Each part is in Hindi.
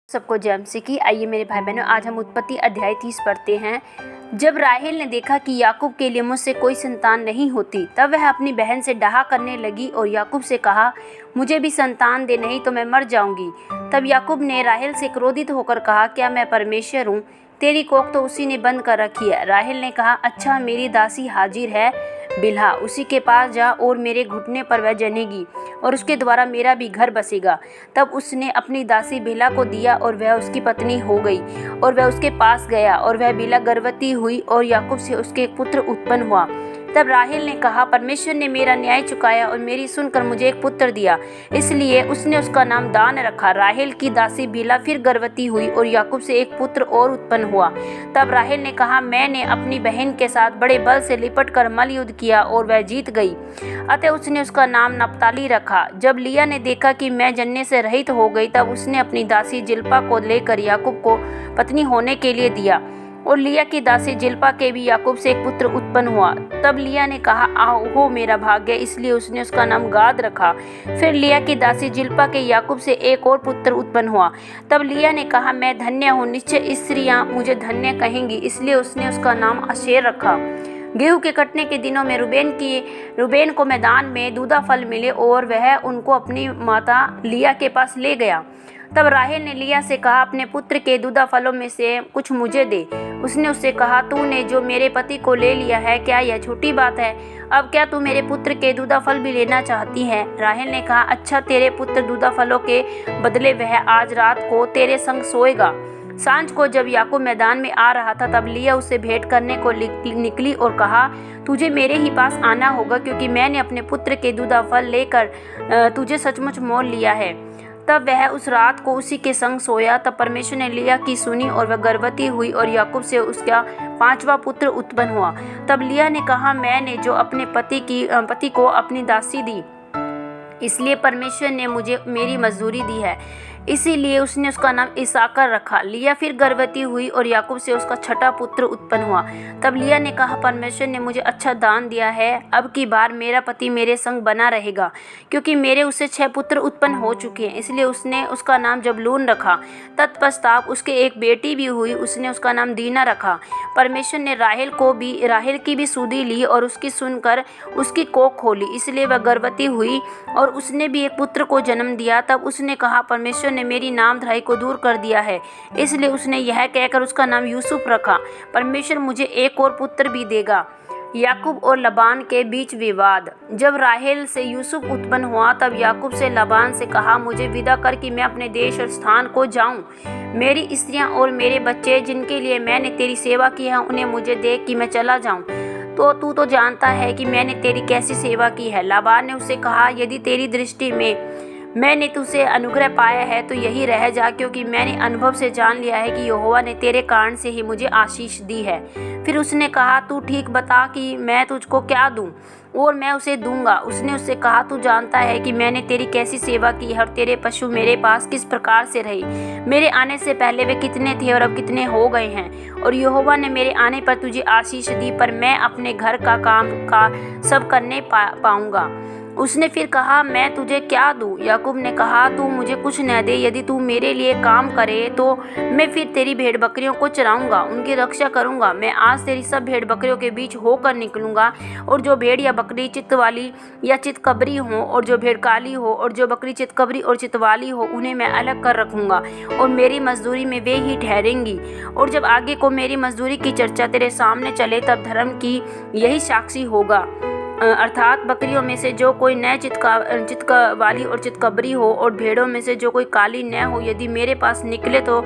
सबको जय मसीह की। आइए मेरे भाई बहनों, आज हम उत्पत्ति अध्याय 30 पढ़ते हैं। जब राहेल ने देखा कि याकूब के लिए मुझसे कोई संतान नहीं होती, तब वह अपनी बहन से डाहा करने लगी और याकूब से कहा, मुझे भी संतान दे, नहीं तो मैं मर जाऊंगी। तब याकूब ने राहेल से क्रोधित होकर कहा, क्या मैं परमेश्वर हूँ? तेरी कोख तो उसी ने बंद कर रखी है। राहेल ने कहा, अच्छा, मेरी दासी हाजिर है, बिल्हा, उसी के पास जा और मेरे घुटने पर वह जनेगी और उसके द्वारा मेरा भी घर बसेगा। तब उसने अपनी दासी बिल्हा को दिया और वह उसकी पत्नी हो गई। और वह उसके पास गया और वह बिल्हा गर्भवती हुई और याकूब से उसके एक पुत्र उत्पन्न हुआ। तब राहेल ने कहा, परमेश्वर ने मेरा न्याय चुकाया और मेरी सुनकर मुझे एक पुत्र दिया, इसलिए उसने उसका नाम दान रखा। राहेल की दासी बिल्हा फिर गर्भवती हुई और याकूब से एक पुत्र और उत्पन्न हुआ। तब राहेल ने कहा, मैंने अपनी बहन के साथ बड़े बल से लिपट कर मल युद्ध किया और वह जीत गई, अतः उसने उसका नाम नप्ताली रखा। जब लिया ने देखा कि मैं जनने से रहित हो गई, तब उसने अपनी दासी जिल्पा को लेकर याकूब को पत्नी होने के लिए दिया और लिया की दासी जिल्पा के भी याकूब से एक पुत्र उत्पन्न हुआ। तब लिया ने कहा, आओ मेरा भाग्य, इसलिए उसने उसका नाम गाद रखा। फिर लिया की दासी जिल्पा के याकूब से एक और पुत्र उत्पन्न हुआ। तब लिया ने कहा, मैं धन्य हूँ, निश्चय स्त्रियां मुझे धन्य कहेंगी, इसलिए उसने उसका नाम आशेर रखा। गेहूं के कटने के दिनों में रूबेन को मैदान में दूधा फल मिले और वह उनको अपनी माता लिया के पास ले गया। तब राहेल ने लिया से कहा, अपने पुत्र के दूधा फलों में से कुछ मुझे दे। उसने उससे कहा, तूने जो मेरे पति को ले लिया है, क्या यह छोटी बात है? अब क्या तू मेरे पुत्र के दूधा फल भी लेना चाहती है? राहेल ने कहा, अच्छा, तेरे पुत्र दूधा फलों के बदले वह आज रात को तेरे संग सोएगा। सांझ को जब याकूब मैदान में आ रहा था, तब लिया उससे भेंट करने को निकली और कहा, तुझे मेरे ही पास आना होगा, क्योंकि मैंने अपने पुत्र के दूधा फल लेकर तुझे सचमुच मोल लिया है। तब वह उस रात को उसी के संग सोया। तब परमेश्वर ने लिया की सुनी और वह गर्भवती हुई और याकूब से उसका 5वां पुत्र उत्पन्न हुआ। तब लिया ने कहा, मैंने जो अपने पति को अपनी दासी दी, इसलिए परमेश्वर ने मुझे मेरी मजदूरी दी है, इसीलिए उसने उसका नाम इसाकर रखा। लिया फिर गर्भवती हुई और याकूब से उसका 6वां पुत्र उत्पन्न हुआ। तब लिया ने कहा, परमेश्वर ने मुझे अच्छा दान दिया है, अब की बार मेरा पति मेरे संग बना रहेगा, क्योंकि मेरे उससे 6 पुत्र उत्पन्न हो चुके हैं, इसलिए उसने उसका नाम जबूलून रखा। तत्पश्चात उसके एक बेटी भी हुई, उसने उसका नाम दीना रखा। परमेश्वर ने राहेल की भी सुधि ली और उसकी सुनकर उसकी कोख खोली, इसलिए वह गर्भवती हुई और उसने भी एक पुत्र को जन्म दिया। तब उसने कहा, परमेश्वर ने मेरी नामधराई को दूर कर दिया है, इसलिए उसने यह कहकर उसका नाम यूसुफ रखा, परमेश्वर मुझे एक और पुत्र भी देगा। याकूब और लबान के बीच विवाद। जब राहेल से यूसुफ उत्पन्न हुआ, तब याकूब से लबान से कहा, मुझे विदा कर कि मैं अपने देश और स्थान को जाऊं। मेरी स्त्रियां और मेरे बच्चे जिनके लिए मैंने तेरी सेवा की है, उन्हें मुझे दे कि मैं चला जाऊं। तो तू तो जानता है कि मैंने तेरी कैसी सेवा की है। लाबान ने उससे कहा, यदि तेरी दृष्टि में मैंने तुझसे अनुग्रह पाया है तो यही रह जा, क्योंकि मैंने अनुभव से जान लिया है कि यहोवा ने तेरे कारण से ही मुझे आशीष दी है। फिर उसने कहा, तू ठीक बता कि मैं तुझको क्या दूं और मैं उसे दूंगा। उसने उससे कहा, तू जानता है कि मैंने तेरी कैसी सेवा की है और तेरे पशु मेरे पास किस प्रकार से रहे। मेरे आने से पहले वे कितने थे और अब कितने हो गए हैं, और यहोवा ने मेरे आने पर तुझे आशीष दी, पर मैं अपने घर का काम का सब करने पाऊंगा। उसने फिर कहा, मैं तुझे क्या दूं? याकूब ने कहा, तू मुझे कुछ न दे, यदि तू मेरे लिए काम करे तो मैं फिर तेरी भेड़ बकरियों को चराऊंगा, उनकी रक्षा करूंगा। मैं आज तेरी सब भेड़ बकरियों के बीच होकर निकलूंगा, और जो भेड़ या बकरी चितवाली या चितकबरी हो और जो भेड़ काली हो और जो बकरी चितकबरी और चितवाली हो, उन्हें मैं अलग कर रखूंगा और मेरी मजदूरी में वे ही ठहरेंगी। और जब आगे को मेरी मजदूरी की चर्चा तेरे सामने चले, तब धर्म की यही साक्षी होगा, अर्थात बकरियों में से जो कोई नए चितकवाली और चितकबरी हो और भेड़ों में से जो कोई काली न हो, यदि मेरे पास निकले तो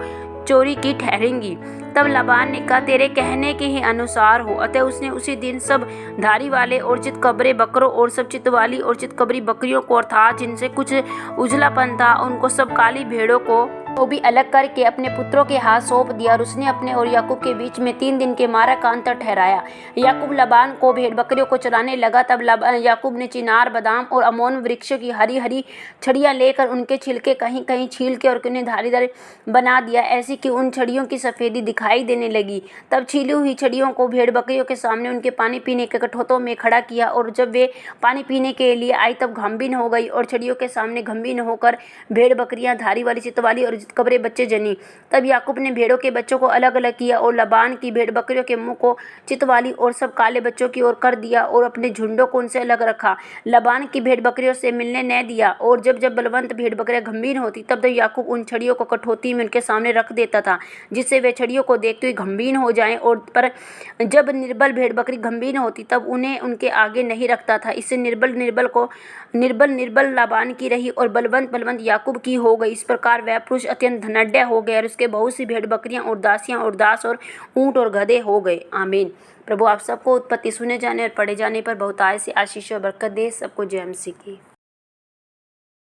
चोरी की ठहरेंगी। तब लबान ने कहा, तेरे कहने के ही अनुसार हो। अतः उसने उसी दिन सब धारी वाले और चितकबरे बकरों और सब चितवाली और चितकबरी बकरियों को, अर्थात जिनसे कुछ उजलापन था, उनको सब काली भेड़ों को भी अलग करके अपने पुत्रों के हाथ सौंप दिया। और उसने अपने और याकूब के बीच में 3 दिन के मारा का अंतर ठहराया। याकूब लबान को भेड़ बकरियों को चराने लगा। तब याकूब ने चिनार, बादाम और अमोन वृक्षों की हरी हरी छड़ियां लेकर उनके छिलके कहीं कहीं छील के और उन्हें धारीदार बना दिया, ऐसी कि उन छड़ियों की सफेदी दिखाई देने लगी। तब छीली हुई छड़ियों को भेड़ बकरियों के सामने उनके पानी पीने के कठोतों में खड़ा किया, और जब वे पानी पीने के लिए आई तब गंभीर हो गई, और छड़ियों के सामने गंभीर होकर भेड़ बकरियां धारी वाली, चितवाली और कबरे बच्चे जनी। तब याकूब ने भेड़ों के बच्चों को अलग अलग किया और लबान की भेड़ बकरियों के मुंह को चितवाली और सब काले बच्चों की ओर कर दिया और अपने झुंडों को उनसे अलग रखा। लबान की भेड़ बकरियों से मिलने न दिया। और जब जब बलवंत भेड़ बकरियां गंभीर होती तब याकूब उन छड़ियों को कठौती में उनके सामने रख देता था, जिससे वे छड़ियों को देखते हुए गंभीर हो जाएं। और पर जब निर्बल भेड़ बकरी गंभीर होती तब उन्हें उनके आगे नहीं रखता था। इससे निर्बल लाबान की रही और बलवंत याकूब की हो गई। इस प्रकार वह पुरुष अत्यंत धनाढ्य हो गया और उसके बहुत सी भेड़ बकरियां और दासियां और दास और ऊंट और गधे हो गए। आमीन। प्रभु आप सबको उत्पत्ति सुने जाने और पढ़े जाने पर बहुतायत से आशीष और बरकत दे। सबको जय मसीह की।